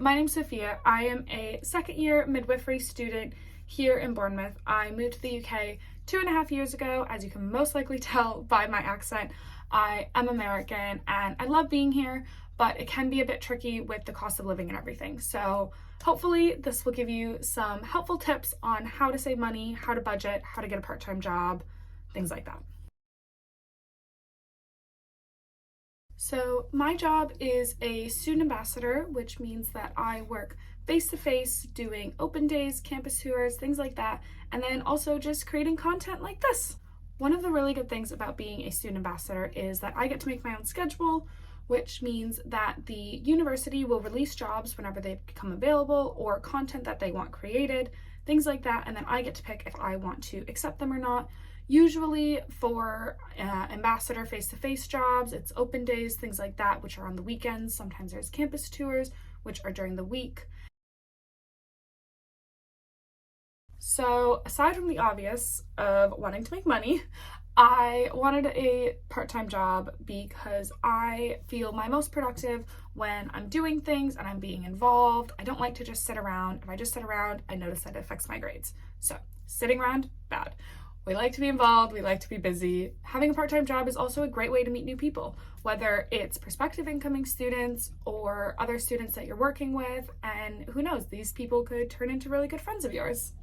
My name's Sophia. I am a second year midwifery student here in Bournemouth. I moved to the UK 2.5 years ago. As you can most likely tell by my accent, I am American and I love being here, but it can be a bit tricky with the cost of living and everything. So hopefully this will give you some helpful tips on how to save money, how to budget, how to get a part-time job, things like that. So my job is a student ambassador, which means that I work face-to-face doing open days, campus tours, things like that, and then also just creating content like this. One of the really good things about being a student ambassador is that I get to make my own schedule, which means that the university will release jobs whenever they become available or content that they want created, things like that, and then I get to pick if I want to accept them or not. Usually for ambassador face-to-face jobs, it's open days, things like that, which are on the weekends. Sometimes there's campus tours, which are during the week. So aside from the obvious of wanting to make money, I wanted a part-time job because I feel my most productive when I'm doing things and I'm being involved. I don't like to just sit around. If I just sit around, I notice that it affects my grades. So sitting around, bad. We like to be involved, we like to be busy. Having a part-time job is also a great way to meet new people, whether it's prospective incoming students or other students that you're working with, and who knows, these people could turn into really good friends of yours.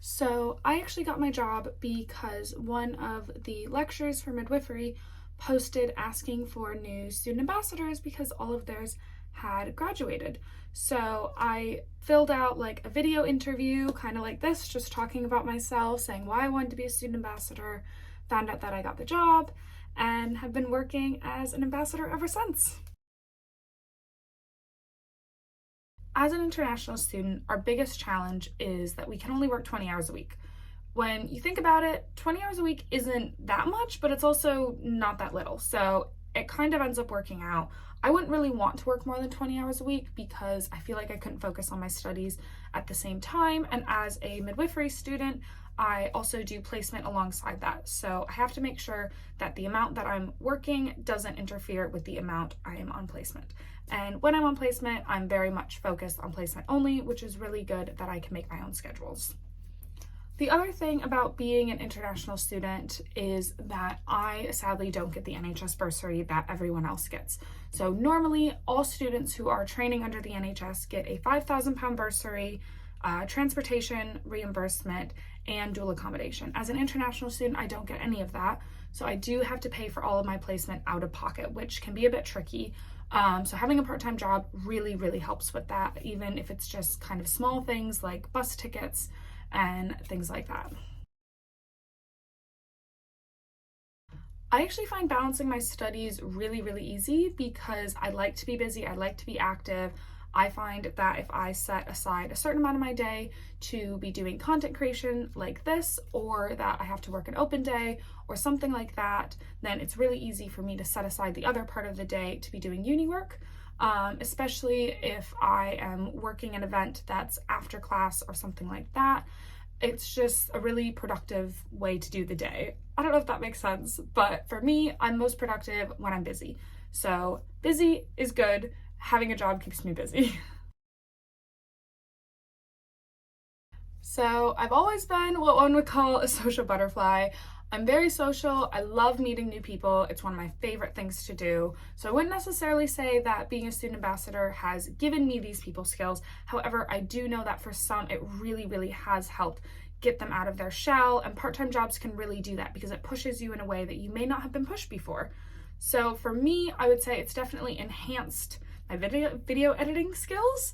So I actually got my job because one of the lecturers for midwifery posted asking for new student ambassadors because all of theirs had graduated. So I filled out like a video interview, kind of like this, just talking about myself, saying why I wanted to be a student ambassador, found out that I got the job, and have been working as an ambassador ever since. As an international student, our biggest challenge is that we can only work 20 hours a week. When you think about it, 20 hours a week isn't that much, but it's also not that little. So it kind of ends up working out. I wouldn't really want to work more than 20 hours a week because I feel like I couldn't focus on my studies at the same time. And as a midwifery student, I also do placement alongside that. So I have to make sure that the amount that I'm working doesn't interfere with the amount I am on placement. And when I'm on placement, I'm very much focused on placement only, which is really good that I can make my own schedules. The other thing about being an international student is that I sadly don't get the NHS bursary that everyone else gets. So normally all students who are training under the NHS get a £5,000 bursary, transportation reimbursement, and dual accommodation. As an international student, I don't get any of that. So I do have to pay for all of my placement out of pocket, which can be a bit tricky. So having a part-time job really, really helps with that, even if it's just kind of small things like bus tickets and things like that. I actually find balancing my studies really, really easy because I like to be busy, I like to be active. I find that if I set aside a certain amount of my day to be doing content creation like this, or that I have to work an open day or something like that, then it's really easy for me to set aside the other part of the day to be doing uni work. Especially if I am working an event that's after class or something like that. It's just a really productive way to do the day. I don't know if that makes sense, but for me, I'm most productive when I'm busy. So busy is good. Having a job keeps me busy. So I've always been what one would call a social butterfly. I'm very social. I love meeting new people. It's one of my favorite things to do. So I wouldn't necessarily say that being a student ambassador has given me these people skills. However, I do know that for some, it really, really has helped get them out of their shell, and part-time jobs can really do that because it pushes you in a way that you may not have been pushed before. So for me, I would say it's definitely enhanced my video editing skills,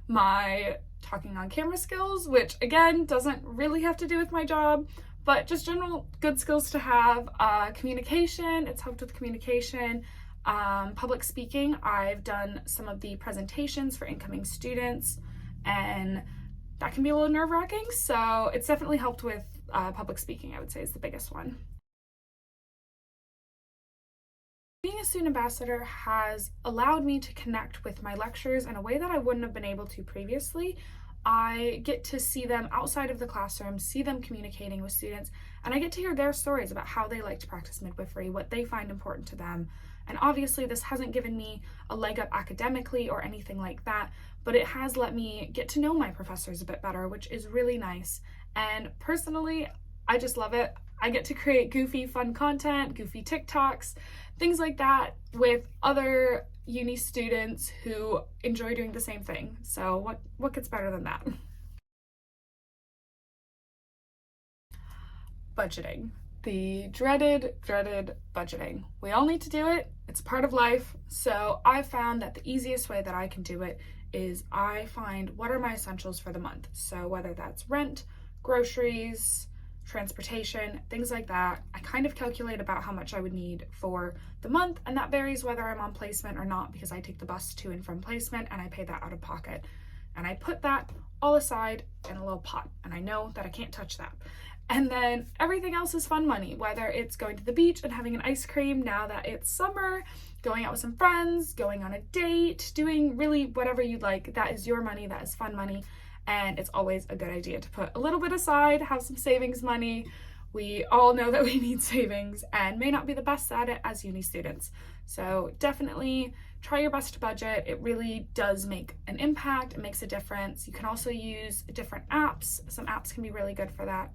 my talking on camera skills, which again doesn't really have to do with my job, but just general good skills to have. Communication, it's helped with communication. Public speaking, I've done some of the presentations for incoming students, and that can be a little nerve-wracking, so it's definitely helped with public speaking, I would say, is the biggest one. Being a student ambassador has allowed me to connect with my lecturers in a way that I wouldn't have been able to previously. I get to see them outside of the classroom, see them communicating with students, and I get to hear their stories about how they like to practice midwifery, what they find important to them. And obviously this hasn't given me a leg up academically or anything like that, but it has let me get to know my professors a bit better, which is really nice. And personally, I just love it. I get to create goofy, fun content, goofy TikToks, things like that with other uni students who enjoy doing the same thing. So what gets better than that? Budgeting. The dreaded budgeting. We all need to do it. It's part of life. So I found that the easiest way that I can do it is I find what are my essentials for the month. So whether that's rent, groceries, transportation, things like that, I kind of calculate about how much I would need for the month, and that varies whether I'm on placement or not because I take the bus to and from placement and I pay that out of pocket. And I put that all aside in a little pot, and I know that I can't touch that. And then everything else is fun money, whether it's going to the beach and having an ice cream now that it's summer, going out with some friends, going on a date, doing really whatever you'd like. That is your money, that is fun money. And it's always a good idea to put a little bit aside, have some savings money. We all know that we need savings and may not be the best at it as uni students. So definitely try your best to budget. It really does make an impact. It makes a difference. You can also use different apps. Some apps can be really good for that.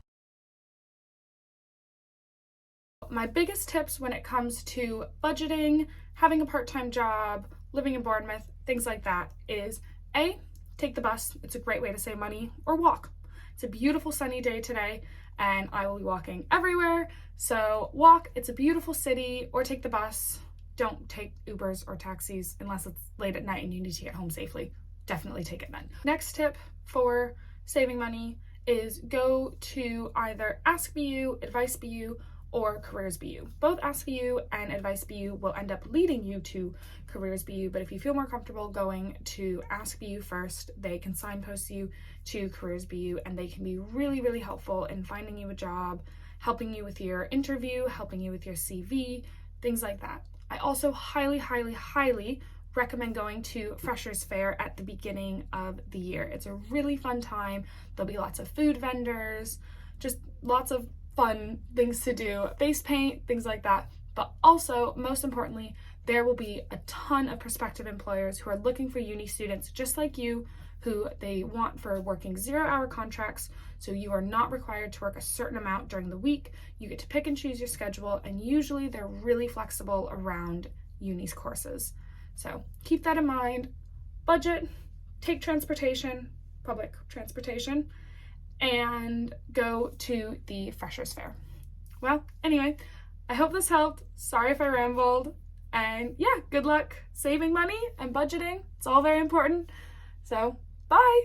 My biggest tips when it comes to budgeting, having a part-time job, living in Bournemouth, things like that is A, take the bus. It's a great way to save money, or walk. It's a beautiful sunny day today and I will be walking everywhere. So walk, it's a beautiful city, or take the bus. Don't take Ubers or taxis unless it's late at night and you need to get home safely. Definitely take it then. Next tip for saving money is go to either Ask BU, Advice BU, or Careers BU. Both Ask BU and Advice BU will end up leading you to Careers BU, but if you feel more comfortable going to Ask BU first, they can signpost you to Careers BU, and they can be really, really helpful in finding you a job, helping you with your interview, helping you with your CV, things like that. I also highly, highly, highly recommend going to Freshers Fair at the beginning of the year. It's a really fun time. There'll be lots of food vendors, just lots of fun things to do, face paint, things like that. But also, most importantly, there will be a ton of prospective employers who are looking for uni students just like you, who they want for working 0-hour contracts. So you are not required to work a certain amount during the week. You get to pick and choose your schedule, and usually they're really flexible around uni's courses. So keep that in mind. Budget, take transportation, public transportation, and go to the Freshers Fair. Well, anyway, I hope this helped. Sorry if I rambled. And yeah, good luck saving money and budgeting. It's all very important. So, bye!